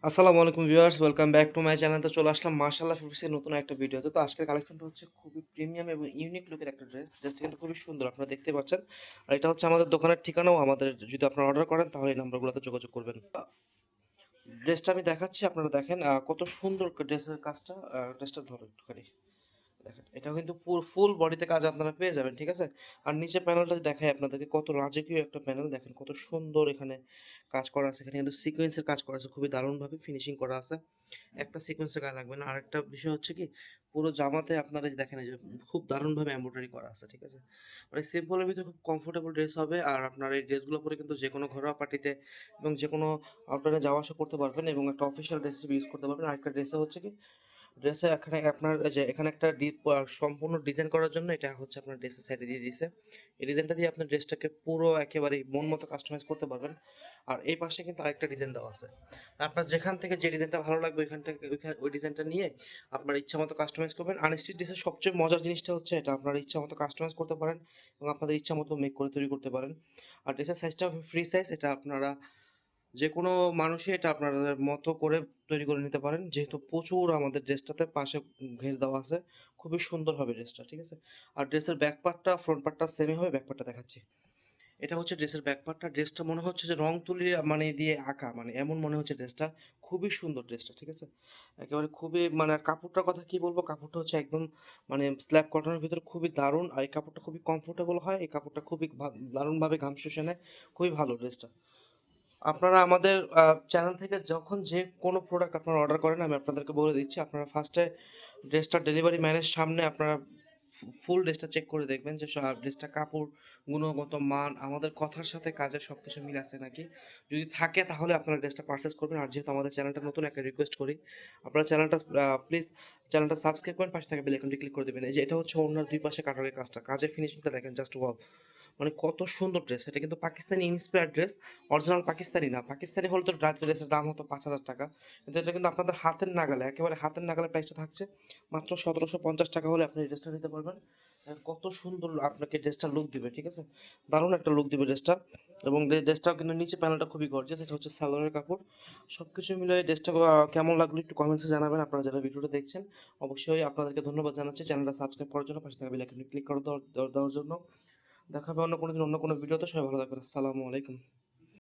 আসসালামু আলাইকুম viewers, welcome back to my channel. তো চলে আসলাম মাশাআল্লাহ ফেব্রিক্সের নতুন একটা ভিডিওতে। তো আজকের কালেকশনটা হচ্ছে খুবই প্রিমিয়াম এবং ইউনিক লুকের একটা ড্রেস। ড্রেসটা কিন্তু খুবই সুন্দর, আপনারা দেখতে পাচ্ছেন। আর এটা হচ্ছে আমাদের দোকানের ঠিকানাও, আমাদের যদি আপনারা অর্ডার করেন তাহলে এই নাম্বারগুলোতে যোগাযোগ করবেন। ড্রেসটা আমি দেখাচ্ছি, আপনারা দেখেন কত সুন্দর ড্রেসের কাজটা। ড্রেসটা ধরো একটুখানি দেখেন, এটাও কিন্তু ফুল বডিতে কাজ আপনারা পেয়ে যাবেন, ঠিক আছে? আর নিচের প্যানেলটা দেখাই আপনাদেরকে, কত রাজকীয় একটা প্যানেল, দেখেন কত সুন্দর এখানে কাজ করা আছে। এখানে কিন্তু সিকোয়েন্সের কাজ করা আছে, খুবই দারুণভাবে ফিনিশিং করা আছে। একটা সিকোয়েন্সের গায়ে লাগবে না। আরেকটা বিষয় হচ্ছে কি, পুরো জামাতে আপনারা যে দেখেন এই যে খুব দারুণভাবে এমব্রয়ডারি করা আছে, ঠিক আছে? মানে সিম্পলের ভিতরে খুব কমফোর্টেবল ড্রেস হবে। আর আপনার এই ড্রেসগুলো পরে কিন্তু যেকোনো ঘরোয়া পার্টিতে এবং যেকোনো আউটডোরে যাওয়া আসা করতে পারবেন এবং একটা অফিসিয়াল ড্রেস হিসেবে ইউজ করতে পারবেন। আরেকটা ড্রেসে হচ্ছে কি, ড্রেসে এখানে আপনার এই যে এখানে একটা সম্পূর্ণ ডিজাইন করার জন্য এটা হচ্ছে আপনার ড্রেসের সাইডে দিয়ে দিয়েছে। এই ডিজাইনটা দিয়ে আপনার ড্রেসটাকে পুরো একেবারে মন মতো কাস্টমাইজ করতে পারবেন। আর এই পাশে কিন্তু আরেকটা ডিজাইন দেওয়া আছে। আপনার যেখান থেকে যে ডিজাইনটা ভালো লাগবে ওইখান থেকে ওই ডিজাইনটা নিয়ে আপনার ইচ্ছা মতো কাস্টমাইজ করবেন। আনস্টিচ ড্রেসের সবচেয়ে মজার জিনিসটা হচ্ছে এটা, আপনার ইচ্ছা মতো কাস্টমাইজ করতে পারেন এবং আপনাদের ইচ্ছা মতো মেক করে তৈরি করতে পারেন। আর ড্রেসের সাইজটা ফ্রি সাইজ, এটা আপনারা যেকোনো মানুষই এটা আপনাদের মতো করে তৈরি করে নিতে পারেন। যেহেতু প্রচুর আমাদের ড্রেসটাতে পাশে ঘের দেওয়া আছে, খুবই সুন্দর হবে ড্রেসটা, ঠিক আছে? আর ড্রেসের ব্যাক পার্টটা ফ্রন্ট পার্টটা সেমই হবে, ব্যাক পার্টটা দেখাচ্ছি। এটা হচ্ছে ড্রেসের ব্যাক পার্টটা। ড্রেসটা মনে হচ্ছে যে রং তুলি মানে দিয়ে আঁকা, মানে এমন মনে হচ্ছে ড্রেসটা। খুবই সুন্দর ড্রেসটা, ঠিক আছে? একেবারে খুবই মানে, আর কাপড়টার কথা কি বলবো, কাপড়টা হচ্ছে একদম মানে স্ল্যাব কটনের ভিতরে খুবই দারুণ। আর এই কাপড়টা খুবই কমফোর্টেবল হয়, এই কাপড়টা খুবই দারুণভাবে ঘাম শুষে নেয়, খুবই ভালো ড্রেসটা। আপনারা আমাদের চ্যানেল থেকে যখন যে কোনো প্রোডাক্ট আপনারা অর্ডার করেন, আমি আপনাদেরকে বলে দিচ্ছি, আপনারা ফার্স্টে ড্রেসটা ডেলিভারি ম্যানের সামনে আপনারা ফুল ড্রেসটা চেক করে দেখবেন যে ড্রেসটা কাপড়, গুণগত মান, আমাদের কথার সাথে কাজের সব কিছু মিল আছে নাকি। যদি থাকে তাহলে আপনারা ড্রেসটা পারচেস করবেন। আর যেহেতু আমাদের চ্যানেলটা নতুন, একটা রিকোয়েস্ট করি, আপনারা চ্যানেলটা প্লিজ চ্যানেলটা সাবস্ক্রাইব করেন, পাশে থাকা বেল আইকনটি ক্লিক করে দেবেন। এই যে এটা হচ্ছে ওনার দুই পাশে কাটারের কাজটা, কাজের ফিনিশিংটা দেখেন, জাস্ট ওয়াও! মানে কত সুন্দর ড্রেস। এটা কিন্তু Pakistani inspired dress, original Pakistani না। পাকিস্তানি হলে তো ড্রেসের দাম হতো ৫,০০০ টাকা, কিন্তু এটা কিন্তু আপনাদের হাতের নাগালে, একেবারে হাতের নাগালে প্রাইসটা থাকছে মাত্র ১৭৫০ টাকা হলে আপনি এই ড্রেসটা নিতে পারবেন। কত সুন্দর আপনাকে ড্রেসটা লুক দিবে, ঠিক আছে? দারুণ একটা লুক দিবে ড্রেসটা। এবং ড্রেসটাও কিন্তু নিচে প্যানেলটা খুবই গর্জিয়াস। এটা হচ্ছে সালোয়ারের কাপড়। সব কিছু মিলিয়ে ড্রেসটা কেমন লাগলো একটু কমেন্টসে জানাবেন। আপনারা যারা ভিডিওটা দেখছেন অবশ্যই আপনাদেরকে ধন্যবাদ জানাচ্ছি চ্যানেলটা সাবস্ক্রাইব করার জন্য, পাশে থাকা বেল আইকনটি ক্লিক করে দেওয়ার জন্য। দেখা হবে অন্য কোনো দিন অন্য কোনো ভিডিওতে। সবাই ভালো থাকবেন। আসসালামু আলাইকুম।